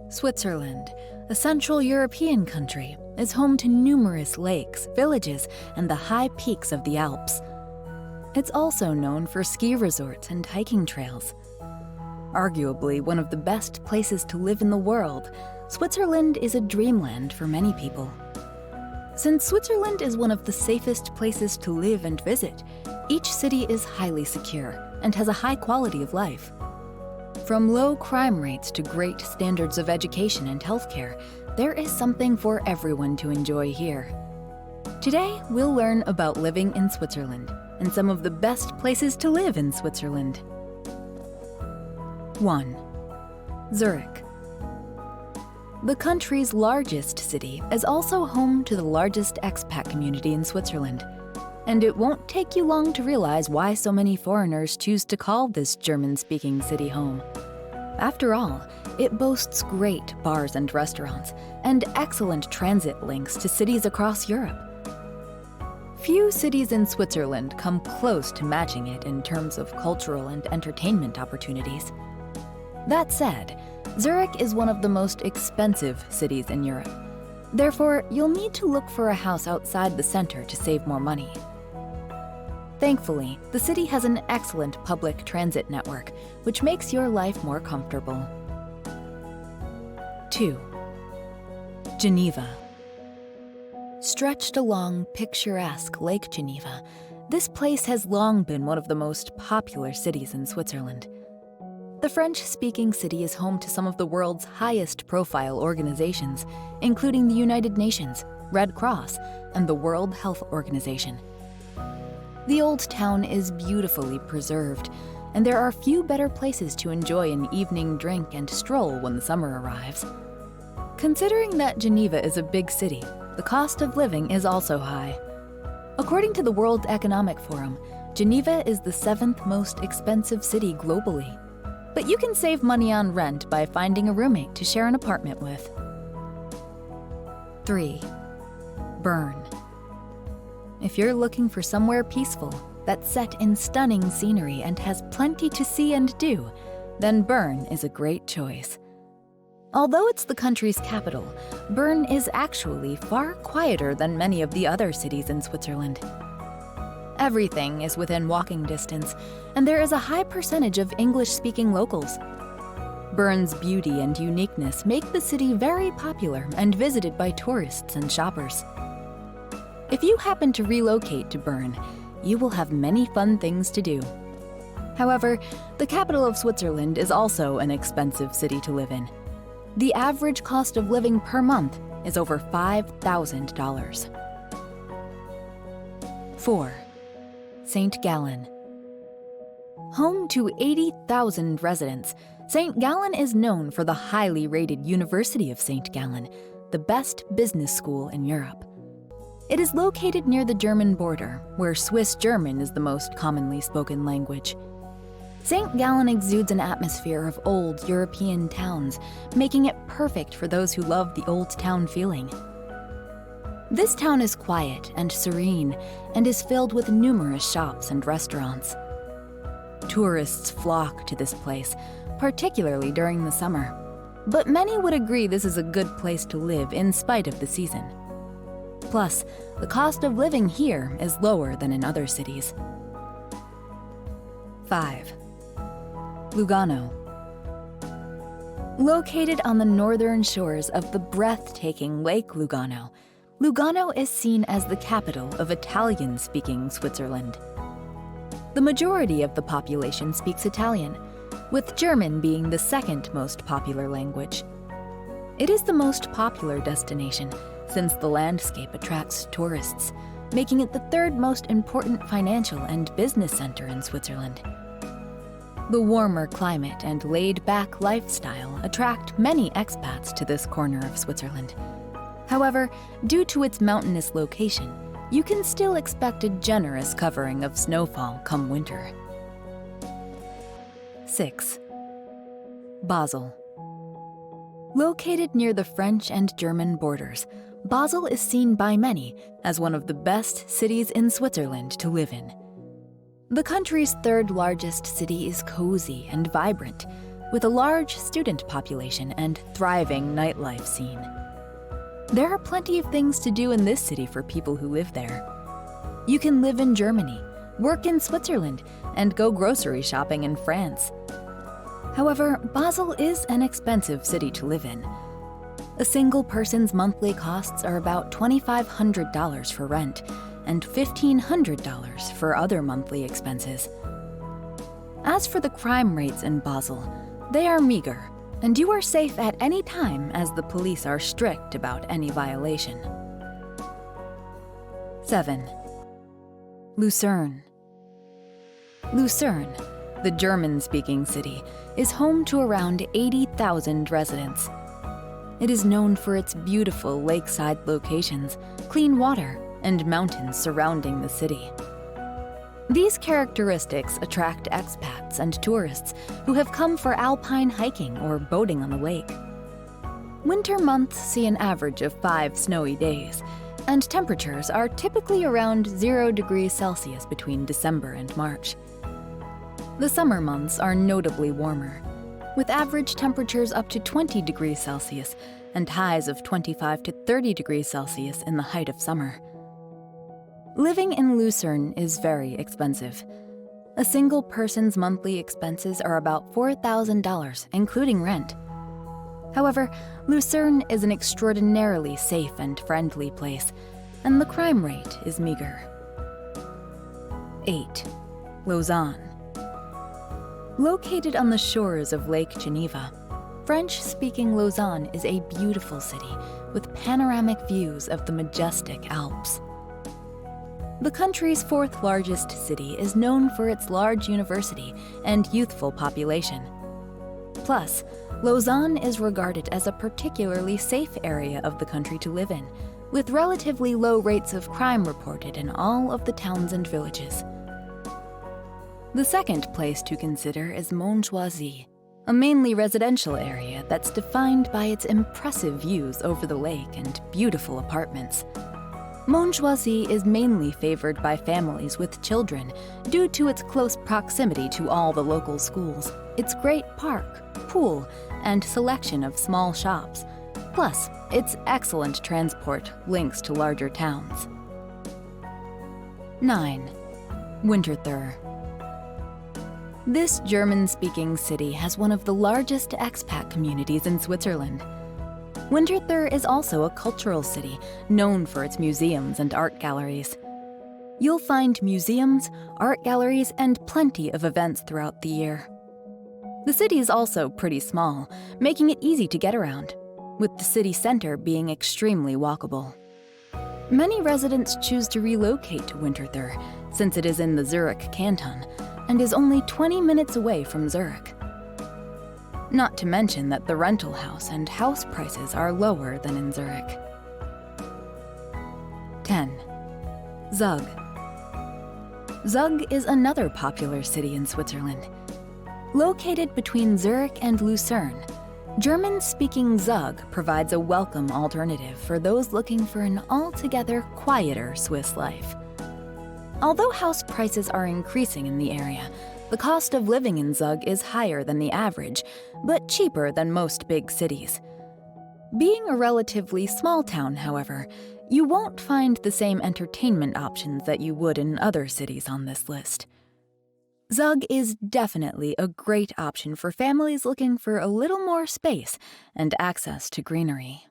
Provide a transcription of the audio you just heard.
Switzerland, a Central European country, is home to numerous lakes, villages, and the high peaks of the Alps. It's also known for ski resorts and hiking trails. Arguably one of the best places to live in the world, Switzerland is a dreamland for many people. Since Switzerland is one of the safest places to live and visit, each city is highly secure and has a high quality of life. From low crime rates to great standards of education and healthcare, there is something for everyone to enjoy here. Today, we'll learn about living in Switzerland and some of the best places to live in Switzerland. 1. Zurich. The country's largest city is also home to the largest expat community in Switzerland. And it won't take you long to realize why so many foreigners choose to call this German-speaking city home. After all, it boasts great bars and restaurants, and excellent transit links to cities across Europe. Few cities in Switzerland come close to matching it in terms of cultural and entertainment opportunities. That said, Zurich is one of the most expensive cities in Europe. Therefore, you'll need to look for a house outside the center to save more money. Thankfully, the city has an excellent public transit network, which makes your life more comfortable. 2. Geneva. Stretched along picturesque Lake Geneva, this place has long been one of the most popular cities in Switzerland. The French-speaking city is home to some of the world's highest-profile organizations, including the United Nations, Red Cross, and the World Health Organization. The old town is beautifully preserved, and there are few better places to enjoy an evening drink and stroll when the summer arrives. Considering that Geneva is a big city, the cost of living is also high. According to the World Economic Forum, Geneva is the 7th most expensive city globally. But you can save money on rent by finding a roommate to share an apartment with. 3. Bern. If you're looking for somewhere peaceful, that's set in stunning scenery and has plenty to see and do, then Bern is a great choice. Although it's the country's capital, Bern is actually far quieter than many of the other cities in Switzerland. Everything is within walking distance, and there is a high percentage of English-speaking locals. Bern's beauty and uniqueness make the city very popular and visited by tourists and shoppers. If you happen to relocate to Bern, you will have many fun things to do. However, the capital of Switzerland is also an expensive city to live in. The average cost of living per month is over $5,000. 4. St. Gallen. Home to 80,000 residents, St. Gallen is known for the highly rated University of St. Gallen, the best business school in Europe. It is located near the German border, where Swiss German is the most commonly spoken language. St. Gallen exudes an atmosphere of old European towns, making it perfect for those who love the old town feeling. This town is quiet and serene, and is filled with numerous shops and restaurants. Tourists flock to this place, particularly during the summer. But many would agree this is a good place to live in spite of the season. Plus, the cost of living here is lower than in other cities. 5. Lugano. Located on the northern shores of the breathtaking Lake Lugano, Lugano is seen as the capital of Italian-speaking Switzerland. The majority of the population speaks Italian, with German being the second most popular language. It is the most popular destination, since the landscape attracts tourists, making it the third most important financial and business center in Switzerland. The warmer climate and laid-back lifestyle attract many expats to this corner of Switzerland. However, due to its mountainous location, you can still expect a generous covering of snowfall come winter. 6. Basel. Located near the French and German borders, Basel is seen by many as one of the best cities in Switzerland to live in. The country's third largest city is cozy and vibrant, with a large student population and thriving nightlife scene. There are plenty of things to do in this city for people who live there. You can live in Germany, work in Switzerland, and go grocery shopping in France. However, Basel is an expensive city to live in. A single person's monthly costs are about $2,500 for rent and $1,500 for other monthly expenses. As for the crime rates in Basel, they are meager, and you are safe at any time as the police are strict about any violation. 7. Lucerne. Lucerne, the German-speaking city, is home to around 80,000 residents. It is known for its beautiful lakeside locations, clean water, and mountains surrounding the city. These characteristics attract expats and tourists who have come for alpine hiking or boating on the lake. Winter months see an average of 5 snowy days, and temperatures are typically around 0 degrees Celsius between December and March. The summer months are notably warmer, with average temperatures up to 20 degrees Celsius and highs of 25 to 30 degrees Celsius in the height of summer. Living in Lucerne is very expensive. A single person's monthly expenses are about $4,000, including rent. However, Lucerne is an extraordinarily safe and friendly place, and the crime rate is meager. 8. Lausanne. Located on the shores of Lake Geneva, French-speaking Lausanne is a beautiful city with panoramic views of the majestic Alps. The country's 4th largest city is known for its large university and youthful population. Plus, Lausanne is regarded as a particularly safe area of the country to live in, with relatively low rates of crime reported in all of the towns and villages. The second place to consider is Montjoie, a mainly residential area that's defined by its impressive views over the lake and beautiful apartments. Montjoie is mainly favored by families with children due to its close proximity to all the local schools, its great park, pool, and selection of small shops, plus its excellent transport links to larger towns. 9. Winterthur. This German-speaking city has one of the largest expat communities in Switzerland. Winterthur is also a cultural city, known for its museums and art galleries. You'll find museums, art galleries, and plenty of events throughout the year. The city is also pretty small, making it easy to get around, with the city center being extremely walkable. Many residents choose to relocate to Winterthur, since it is in the Zurich canton, and is only 20 minutes away from Zurich. Not to mention that the rental house and house prices are lower than in Zurich. 10. Zug. Zug is another popular city in Switzerland. Located between Zurich and Lucerne, German-speaking Zug provides a welcome alternative for those looking for an altogether quieter Swiss life. Although house prices are increasing in the area, the cost of living in Zug is higher than the average, but cheaper than most big cities. Being a relatively small town, however, you won't find the same entertainment options that you would in other cities on this list. Zug is definitely a great option for families looking for a little more space and access to greenery.